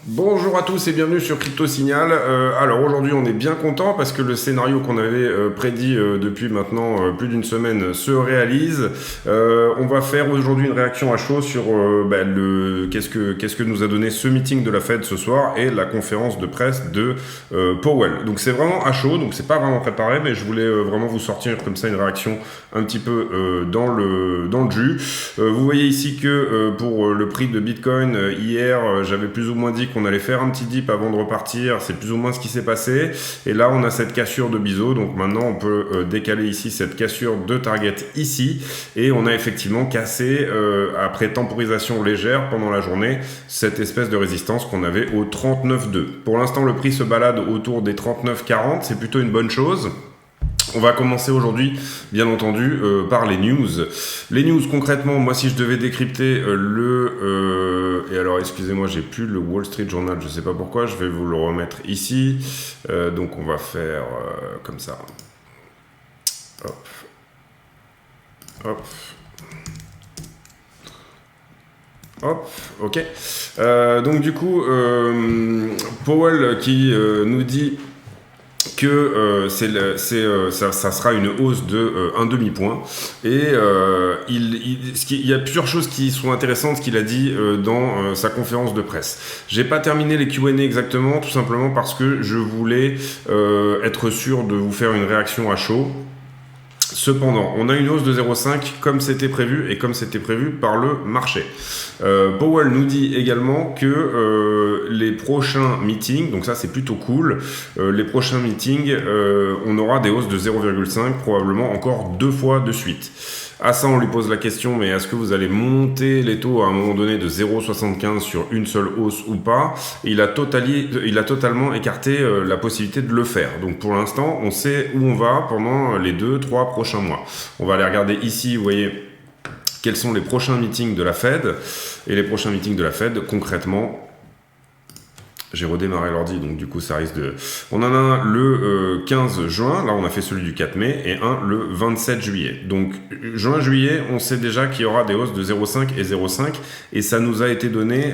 Bonjour à tous et bienvenue sur Crypto Signal. Alors aujourd'hui on est bien content parce que le scénario qu'on avait prédit depuis maintenant plus d'une semaine se réalise. On va faire aujourd'hui une réaction à chaud sur qu'est-ce que nous a donné ce meeting de la Fed ce soir et la conférence de presse de Powell. Donc c'est vraiment à chaud, donc c'est pas vraiment préparé, mais je voulais vraiment vous sortir comme ça une réaction un petit peu dans le jus. Vous voyez ici que pour le prix de Bitcoin hier j'avais plus ou moins dit qu'on allait faire un petit dip avant de repartir, c'est plus ou moins ce qui s'est passé, et là on a cette cassure de biseau, donc maintenant on peut décaler ici cette cassure de target ici, et on a effectivement cassé après temporisation légère pendant la journée cette espèce de résistance qu'on avait au 39,2. Pour l'instant le prix se balade autour des 39,40, c'est plutôt une bonne chose. On va commencer aujourd'hui, bien entendu, par les news. Les news, concrètement, moi, si je devais décrypter et alors, excusez-moi, j'ai plus le Wall Street Journal, je sais pas pourquoi, je vais vous le remettre ici. Donc, on va faire comme ça. Hop. Hop. Hop, ok. Donc, du coup, Powell qui nous dit que ça sera une hausse de un demi-point, et il y a plusieurs choses qui sont intéressantes, ce qu'il a dit dans sa conférence de presse. J'ai pas terminé les Q&A exactement, tout simplement parce que je voulais être sûr de vous faire une réaction à chaud. Cependant, on a une hausse de 0,5 comme c'était prévu et comme c'était prévu par le marché. Powell nous dit également que les prochains meetings, donc ça c'est plutôt cool, les prochains meetings, on aura des hausses de 0,5 probablement encore 2 fois de suite. À ça, on lui pose la question, mais est-ce que vous allez monter les taux à un moment donné de 0,75 sur une seule hausse ou pas? Et il a totalement écarté la possibilité de le faire. Donc pour l'instant, on sait où on va pendant les 2-3 prochains mois. On va aller regarder ici, vous voyez, quels sont les prochains meetings de la Fed. Et les prochains meetings de la Fed, concrètement, j'ai redémarré l'ordi, donc du coup ça risque de... On en a un le 15 juin, là on a fait celui du 4 mai, et un le 27 juillet. Donc juin-juillet, on sait déjà qu'il y aura des hausses de 0,5 et 0,5, et ça nous a été donné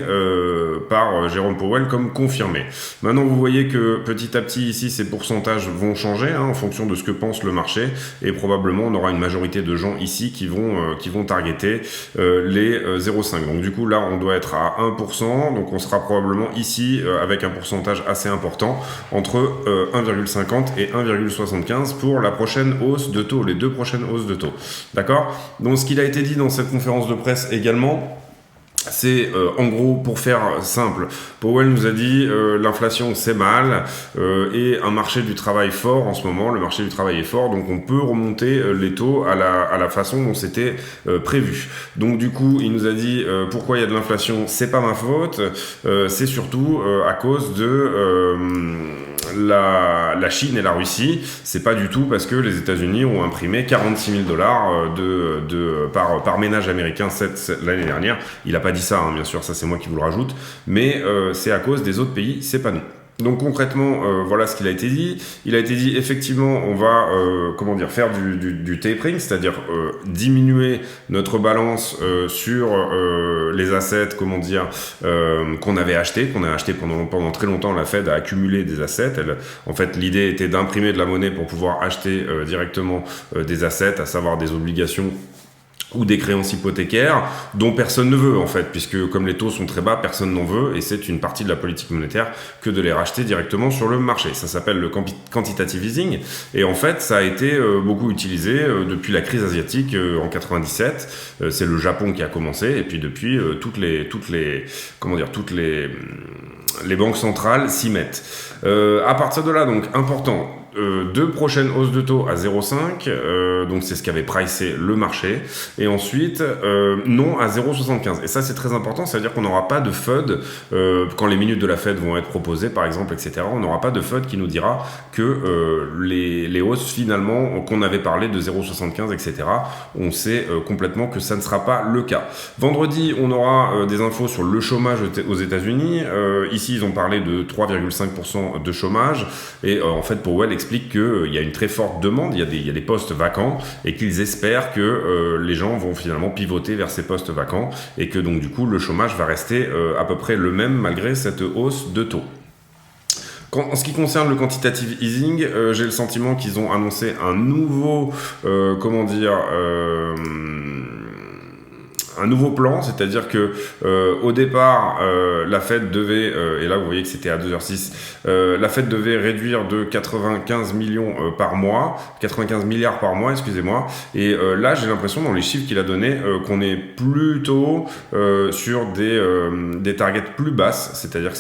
par Jérôme Powell comme confirmé. Maintenant vous voyez que petit à petit ici, ces pourcentages vont changer en fonction de ce que pense le marché, et probablement on aura une majorité de gens ici qui vont targeter les 0,5. Donc du coup là on doit être à 1%, donc on sera probablement ici avec un pourcentage assez important, entre 1,50 et 1,75 pour la prochaine hausse de taux, les 2 prochaines hausses de taux. D'accord ? Donc ce qu'il a été dit dans cette conférence de presse également, c'est en gros, pour faire simple, Powell nous a dit l'inflation c'est mal et un marché du travail fort en ce moment, le marché du travail est fort, donc on peut remonter les taux à la façon dont c'était prévu. Donc du coup il nous a dit pourquoi il y a de l'inflation, c'est pas ma faute, c'est surtout à cause de la Chine et la Russie, c'est pas du tout parce que les États-Unis ont imprimé 46 000 $ par ménage américain l'année dernière. Il a pas dit ça, hein, bien sûr, ça c'est moi qui vous le rajoute, mais c'est à cause des autres pays, c'est pas nous. Donc concrètement, voilà ce qu'il a été dit. Il a été dit effectivement, on va faire du tapering, c'est-à-dire diminuer notre balance sur les assets, qu'on avait acheté, pendant très longtemps. La Fed a accumulé des assets. En fait, l'idée était d'imprimer de la monnaie pour pouvoir acheter directement des assets, à savoir des obligations ou des créances hypothécaires dont personne ne veut en fait, puisque comme les taux sont très bas, personne n'en veut, et c'est une partie de la politique monétaire que de les racheter directement sur le marché. Ça s'appelle le quantitative easing, et en fait ça a été beaucoup utilisé depuis la crise asiatique en 97. C'est le Japon qui a commencé, et puis depuis toutes les banques centrales s'y mettent. À partir de là, donc important, 2 prochaines hausses de taux à 0,5, donc c'est ce qu'avait pricé le marché, et ensuite non à 0,75. Et ça c'est très important, ça veut dire qu'on n'aura pas de FUD quand les minutes de la Fed vont être proposées par exemple, etc. On n'aura pas de FUD qui nous dira que les hausses finalement qu'on avait parlé de 0,75, etc. On sait complètement que ça ne sera pas le cas. Vendredi on aura des infos sur le chômage aux États-Unis. Ici ils ont parlé de 3,5% de chômage, et en fait Powell explique qu'il y a une très forte demande, il y a des postes vacants et qu'ils espèrent que les gens vont finalement pivoter vers ces postes vacants et que donc du coup le chômage va rester à peu près le même malgré cette hausse de taux. En ce qui concerne le quantitative easing, j'ai le sentiment qu'ils ont annoncé un nouveau, un nouveau plan, c'est-à-dire que au départ, la Fed devait, et là vous voyez que c'était à 2h06, la Fed devait réduire de 95 millions par mois, 95 milliards par mois, excusez-moi, et là j'ai l'impression dans les chiffres qu'il a donnés qu'on est plutôt sur des targets plus basses, c'est-à-dire que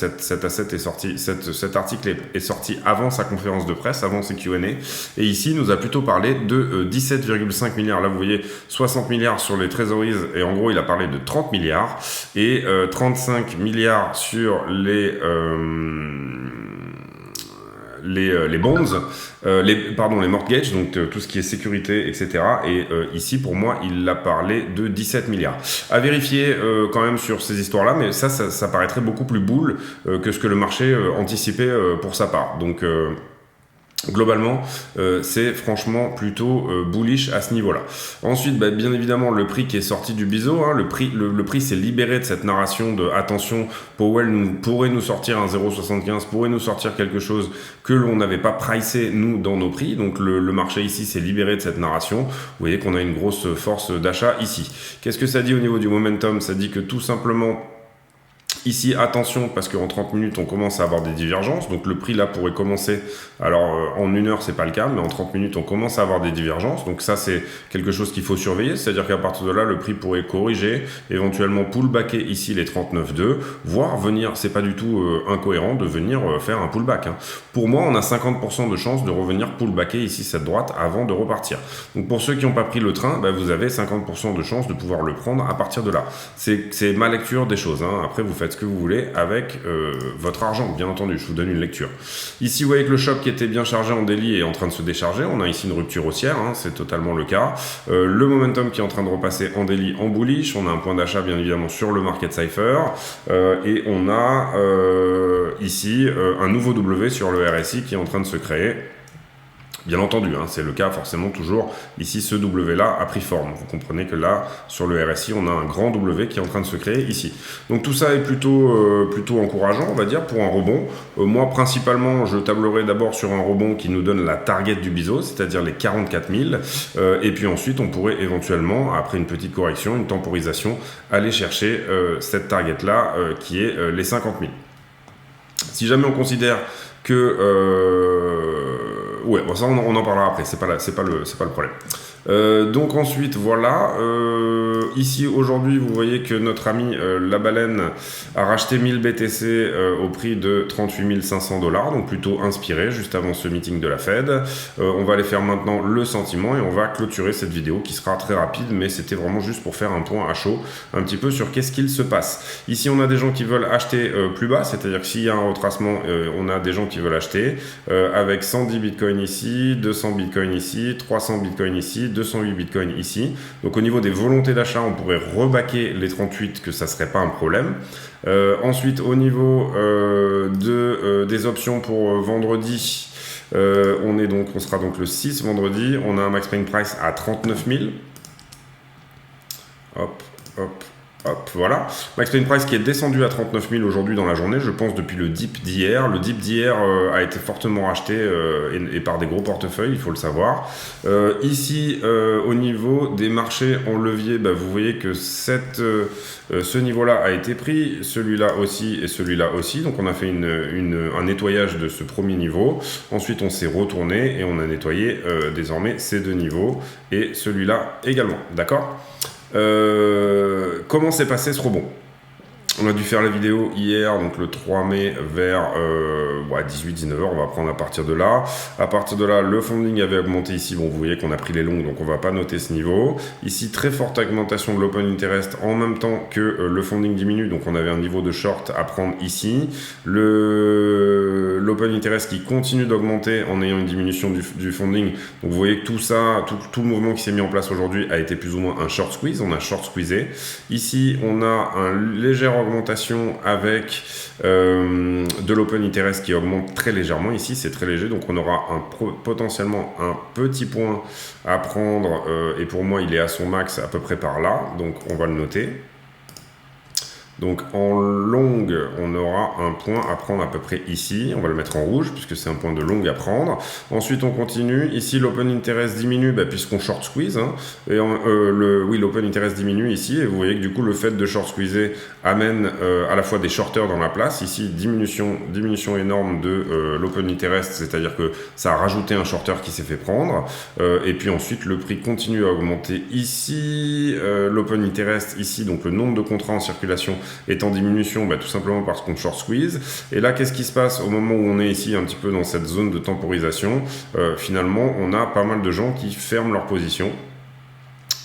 cet article est sorti avant sa conférence de presse, avant ses Q&A, et ici nous a plutôt parlé de 17,5 milliards, là vous voyez 60 milliards sur les treasuries, et en gros il a parlé de 30 milliards et 35 milliards sur les bonds, les mortgages, donc tout ce qui est sécurité, etc. Et ici, pour moi, il a parlé de 17 milliards. À vérifier quand même sur ces histoires-là, mais ça paraîtrait beaucoup plus bull que ce que le marché anticipait pour sa part. Donc globalement, c'est franchement plutôt bullish à ce niveau-là. Ensuite, bien évidemment, le prix qui est sorti du biseau, hein, le prix s'est libéré de cette narration de attention, Powell pourrait nous sortir un 0,75, pourrait nous sortir quelque chose que l'on n'avait pas pricé nous dans nos prix. Donc le marché ici s'est libéré de cette narration. Vous voyez qu'on a une grosse force d'achat ici. Qu'est-ce que ça dit au niveau du momentum? Ça dit que tout simplement ici, attention, parce qu'en 30 minutes, on commence à avoir des divergences. Donc, le prix, là, pourrait commencer... Alors, en 1 heure, c'est pas le cas, mais en 30 minutes, on commence à avoir des divergences. Donc, ça, c'est quelque chose qu'il faut surveiller. C'est-à-dire qu'à partir de là, le prix pourrait corriger, éventuellement pullbacker ici les 39,2, voire venir, c'est pas du tout incohérent, de venir faire un pullback. Hein. Pour moi, on a 50% de chance de revenir pullbacker ici cette droite avant de repartir. Donc, pour ceux qui n'ont pas pris le train, vous avez 50% de chance de pouvoir le prendre à partir de là. C'est ma lecture des choses. Hein. Après, vous faites ce que vous voulez avec votre argent, bien entendu, je vous donne une lecture. Ici, vous voyez que le shop qui était bien chargé en daily est en train de se décharger, on a ici une rupture haussière, hein, c'est totalement le cas. Le momentum qui est en train de repasser en daily en bullish, on a un point d'achat bien évidemment sur le market cipher, et on a ici un nouveau W sur le RSI qui est en train de se créer. Bien entendu, hein, c'est le cas forcément toujours. Ici, ce W-là a pris forme. Vous comprenez que là, sur le RSI, on a un grand W qui est en train de se créer ici. Donc tout ça est plutôt encourageant, on va dire, pour un rebond. Moi, principalement, je tablerai d'abord sur un rebond qui nous donne la target du biseau, c'est-à-dire les 44 000. Et puis ensuite, on pourrait éventuellement, après une petite correction, une temporisation, aller chercher cette target-là qui est les 50 000. Si jamais on considère que... ouais, bon, ça on en parlera après, c'est pas le problème. Donc ensuite, voilà, ici aujourd'hui, vous voyez que notre ami la baleine a racheté 1000 BTC au prix de 38 500 $, donc plutôt inspiré juste avant ce meeting de la Fed. On va aller faire maintenant le sentiment et on va clôturer cette vidéo qui sera très rapide, mais c'était vraiment juste pour faire un point à chaud un petit peu sur qu'est-ce qu'il se passe. Ici, on a des gens qui veulent acheter plus bas, c'est-à-dire que s'il y a un retracement, on a des gens qui veulent acheter avec 110 bitcoins ici, 200 bitcoins ici, 300 bitcoins ici, 208 bitcoins ici. Donc au niveau des volontés d'achat, on pourrait rebaquer les 38, que ça serait pas un problème. Ensuite, au niveau des options pour vendredi, on sera donc le 6 vendredi. On a un max paying price à 39 000. Hop, hop. Hop, voilà. Max paying price qui est descendu à 39 000 aujourd'hui dans la journée, je pense depuis le dip d'hier. Le dip d'hier a été fortement racheté et par des gros portefeuilles, il faut le savoir. Ici, au niveau des marchés en levier, vous voyez que ce niveau-là a été pris, celui-là aussi et celui-là aussi. Donc on a fait un nettoyage de ce premier niveau. Ensuite, on s'est retourné et on a nettoyé désormais ces deux niveaux et celui-là également. D'accord ? Comment s'est passé ce rebond? On a dû faire la vidéo hier, donc le 3 mai vers 18-19h, on va prendre à partir de là. À partir de là, le funding avait augmenté ici, bon vous voyez qu'on a pris les longues, donc on va pas noter ce niveau. Ici, très forte augmentation de l'open interest en même temps que le funding diminue, donc on avait un niveau de short à prendre ici. L'open interest qui continue d'augmenter en ayant une diminution du funding. Donc vous voyez que tout ça, tout le mouvement qui s'est mis en place aujourd'hui a été plus ou moins un short squeeze, on a short squeezé. Ici, on a un léger augmentation avec de l'open interest qui augmente très légèrement. Ici, c'est très léger, donc on aura potentiellement un petit point à prendre, et pour moi, il est à son max à peu près par là, donc on va le noter. Donc en longue, on aura un point à prendre à peu près ici. On va le mettre en rouge puisque c'est un point de longue à prendre. Ensuite, on continue. Ici, l'open interest diminue puisqu'on short squeeze. Hein. Et oui, l'open interest diminue ici. Et vous voyez que du coup, le fait de short squeezer amène à la fois des shorters dans la place. Ici, diminution énorme de l'open interest, c'est-à-dire que ça a rajouté un shorter qui s'est fait prendre. Et puis ensuite, le prix continue à augmenter ici. L'open interest ici, donc le nombre de contrats en circulation est en diminution, tout simplement parce qu'on short squeeze. Et là, qu'est-ce qui se passe au moment où on est ici un petit peu dans cette zone de temporisation? Finalement, on a pas mal de gens qui ferment leur position,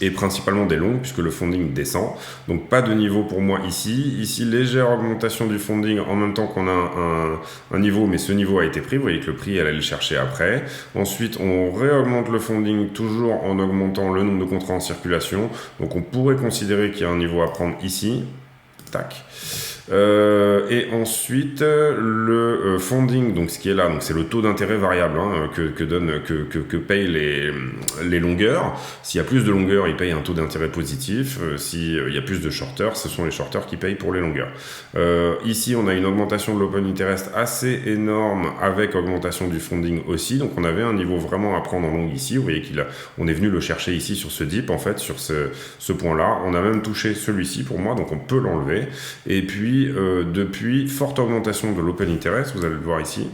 et principalement des longues puisque le funding descend. Donc pas de niveau pour moi ici. Ici, légère augmentation du funding en même temps qu'on a un niveau, mais ce niveau a été pris. Vous voyez que le prix, elle allait le chercher après. Ensuite, on réaugmente le funding toujours en augmentant le nombre de contrats en circulation. Donc on pourrait considérer qu'il y a un niveau à prendre ici. Tac. Et ensuite le funding, donc ce qui est là, donc c'est le taux d'intérêt variable que payent les longueurs. S'il y a plus de longueurs, ils payent un taux d'intérêt positif. S'il y a plus de shorters, ce sont les shorters qui payent pour les longueurs. Ici, on a une augmentation de l'open interest assez énorme avec augmentation du funding aussi. Donc on avait un niveau vraiment à prendre en longue ici. Vous voyez on est venu le chercher ici sur ce dip, en fait, sur ce point-là. On a même touché celui-ci pour moi, donc on peut l'enlever. Et puis depuis, forte augmentation de l'open interest, vous allez le voir ici.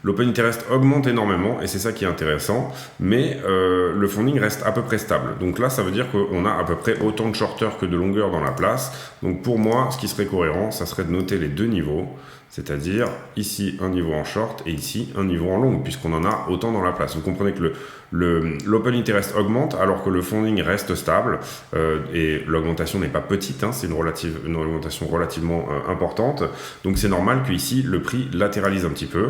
L'open interest augmente énormément et c'est ça qui est intéressant, mais le funding reste à peu près stable. Donc là, ça veut dire qu'on a à peu près autant de shorters que de longueurs dans la place. Donc pour moi, ce qui serait cohérent, ça serait de noter les deux niveaux, c'est-à-dire ici un niveau en short et ici un niveau en long, puisqu'on en a autant dans la place. Vous comprenez que l'open interest augmente alors que le funding reste stable, et l'augmentation n'est pas petite, hein, c'est une augmentation relativement importante. Donc c'est normal qu'ici le prix latéralise un petit peu.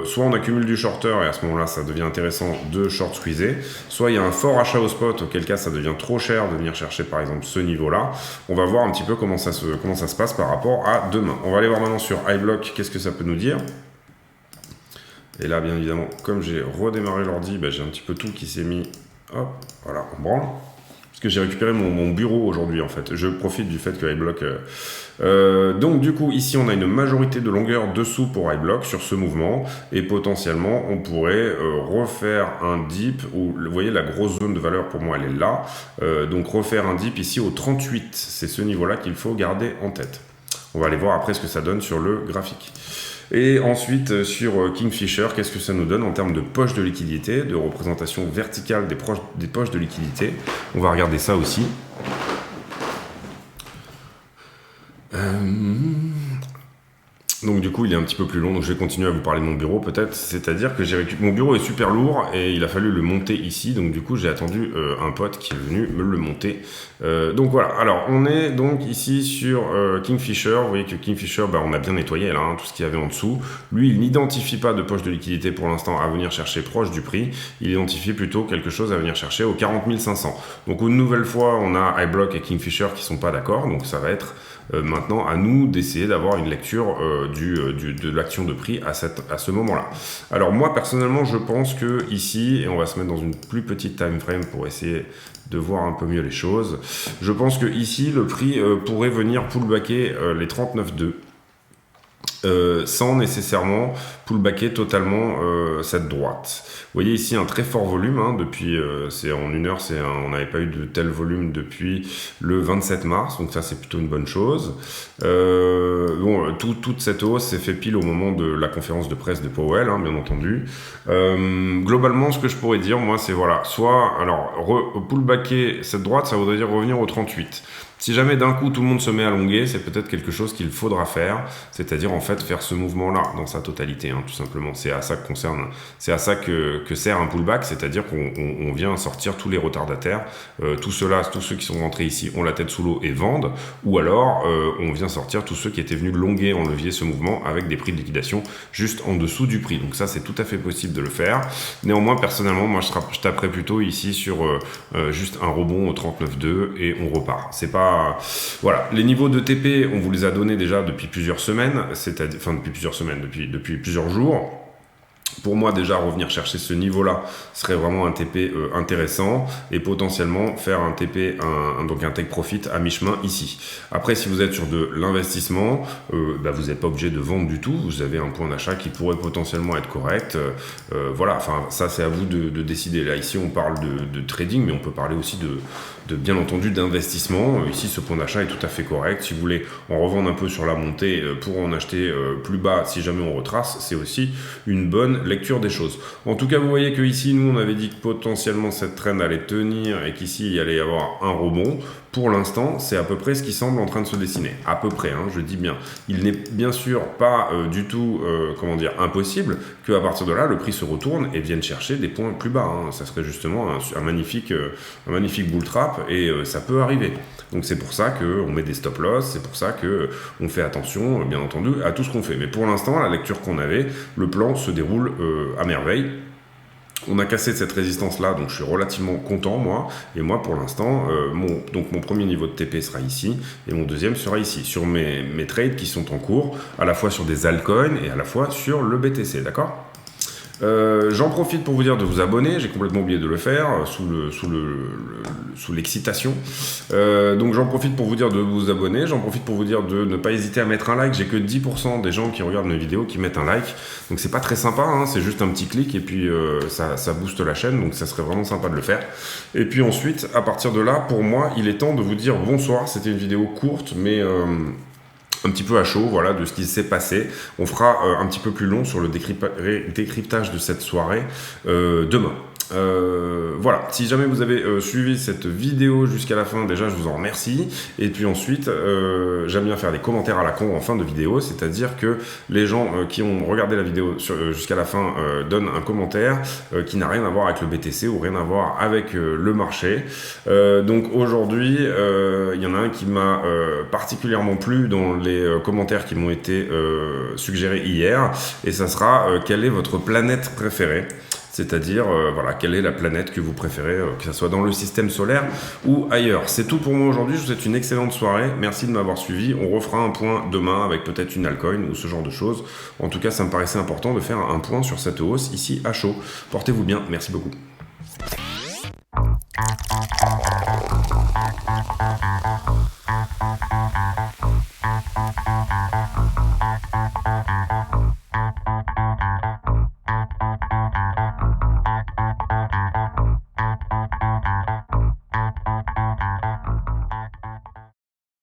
Soit on accumule du shorter et à ce moment-là ça devient intéressant de short squeezer, soit il y a un fort achat au spot, auquel cas ça devient trop cher de venir chercher par exemple ce niveau-là. On va voir un petit peu comment ça se passe par rapport à demain. On va aller voir maintenant sur iBlock, qu'est-ce que ça peut nous dire. Et là, bien évidemment, comme j'ai redémarré l'ordi, j'ai un petit peu tout qui s'est mis, hop, voilà, en branle. Parce que j'ai récupéré mon bureau aujourd'hui, en fait. Je profite du fait que iBlock... donc, du coup, ici, on a une majorité de longueur dessous pour iBlock sur ce mouvement. Et potentiellement, on pourrait refaire un dip où, vous voyez, la grosse zone de valeur, pour moi, elle est là. Donc, refaire un dip ici au 38. C'est ce niveau-là qu'il faut garder en tête. On va aller voir après ce que ça donne sur le graphique. Et ensuite, sur Kingfisher, qu'est-ce que ça nous donne en termes de poche de liquidité, de représentation verticale des poches de liquidité. On va regarder ça aussi. Donc du coup il est un petit peu plus long, donc je vais continuer à vous parler de mon bureau peut-être, c'est-à-dire que mon bureau est super lourd et il a fallu le monter ici, donc du coup j'ai attendu un pote qui est venu me le monter. Donc voilà, alors on est donc ici sur Kingfisher, vous voyez que Kingfisher, on a bien nettoyé là, tout ce qu'il y avait en dessous. Lui il n'identifie pas de poche de liquidité pour l'instant à venir chercher proche du prix, il identifie plutôt quelque chose à venir chercher aux 40 500. Donc une nouvelle fois on a iBlock et Kingfisher qui sont pas d'accord, donc ça va être maintenant à nous d'essayer d'avoir une lecture de l'action de prix à ce moment-là. Alors moi personnellement je pense que ici, et on va se mettre dans une plus petite time frame pour essayer de voir un peu mieux les choses, je pense que ici le prix pourrait venir pullbacker les 39,2. Sans nécessairement pullbacker totalement cette droite. Vous voyez ici un très fort volume, depuis, c'est en une heure, on n'avait pas eu de tel volume depuis le 27 mars, donc ça c'est plutôt une bonne chose. Toute cette hausse s'est fait pile au moment de la conférence de presse de Powell, bien entendu. Globalement, ce que je pourrais dire, moi, c'est voilà, soit, alors, pullbacker cette droite, ça voudrait dire revenir au 38. Si jamais d'un coup tout le monde se met à longuer, c'est peut-être quelque chose qu'il faudra faire, c'est-à-dire en fait faire ce mouvement-là dans sa totalité, tout simplement. C'est à ça que sert un pullback, c'est-à-dire qu'on vient sortir tous les retardataires, tous ceux qui sont rentrés ici ont la tête sous l'eau et vendent, ou alors on vient sortir tous ceux qui étaient venus longuer en levier ce mouvement avec des prix de liquidation juste en dessous du prix. Donc ça c'est tout à fait possible de le faire. Néanmoins personnellement, moi je taperais plutôt ici sur juste un rebond au 39,2 et on repart. C'est pas pas... Voilà, les niveaux de TP, on vous les a donnés déjà depuis plusieurs semaines, depuis plusieurs jours. Pour moi, déjà, revenir chercher ce niveau-là serait vraiment un TP intéressant et potentiellement faire un TP, donc un take profit à mi-chemin ici. Après, si vous êtes sur de l'investissement, vous n'êtes pas obligé de vendre du tout. Vous avez un point d'achat qui pourrait potentiellement être correct. Voilà, enfin, ça, c'est à vous de décider. Là, ici, on parle de trading, mais on peut parler aussi bien entendu d'investissement. Ici, ce point d'achat est tout à fait correct. Si vous voulez en revendre un peu sur la montée pour en acheter plus bas, si jamais on retrace, c'est aussi une bonne lecture des choses. En tout cas, vous voyez que ici, nous, on avait dit que potentiellement cette trend allait tenir et qu'ici, il allait y avoir un rebond. Pour l'instant, c'est à peu près ce qui semble en train de se dessiner. À peu près, je dis bien. Il n'est bien sûr pas du tout, impossible qu'à partir de là, le prix se retourne et vienne chercher des points plus bas. Ça serait justement un magnifique bull trap et ça peut arriver. Donc c'est pour ça qu'on met des stop loss, c'est pour ça qu'on fait attention, bien entendu, à tout ce qu'on fait. Mais pour l'instant, la lecture qu'on avait, le plan se déroule à merveille. On a cassé cette résistance-là, donc je suis relativement content, moi. Et moi, pour l'instant, mon premier niveau de TP sera ici, et mon deuxième sera ici, sur mes trades qui sont en cours, à la fois sur des altcoins et à la fois sur le BTC, d'accord ? J'en profite pour vous dire de vous abonner, j'ai complètement oublié de le faire sous l'excitation. Donc j'en profite pour vous dire de vous abonner, j'en profite pour vous dire de ne pas hésiter à mettre un like. J'ai que 10% des gens qui regardent mes vidéos qui mettent un like, donc c'est pas très sympa, c'est juste un petit clic et puis ça booste la chaîne, donc ça serait vraiment sympa de le faire. Et puis ensuite, à partir de là, pour moi, il est temps de vous dire bonsoir. C'était une vidéo courte, mais un petit peu à chaud, voilà, de ce qui s'est passé. On fera un petit peu plus long sur le décryptage de cette soirée demain. Voilà, si jamais vous avez suivi cette vidéo jusqu'à la fin, déjà je vous en remercie. Et puis ensuite, j'aime bien faire des commentaires à la con en fin de vidéo, c'est-à-dire que les gens qui ont regardé la vidéo jusqu'à la fin donnent un commentaire qui n'a rien à voir avec le BTC ou rien à voir avec le marché. Donc aujourd'hui, il y en a un qui m'a particulièrement plu dans les commentaires qui m'ont été suggérés hier, et ça sera quelle est votre planète préférée ? C'est-à-dire, quelle est la planète que vous préférez, que ce soit dans le système solaire ou ailleurs. C'est tout pour moi aujourd'hui, je vous souhaite une excellente soirée, merci de m'avoir suivi, on refera un point demain avec peut-être une altcoin ou ce genre de choses. En tout cas, ça me paraissait important de faire un point sur cette hausse ici à chaud. Portez-vous bien, merci beaucoup.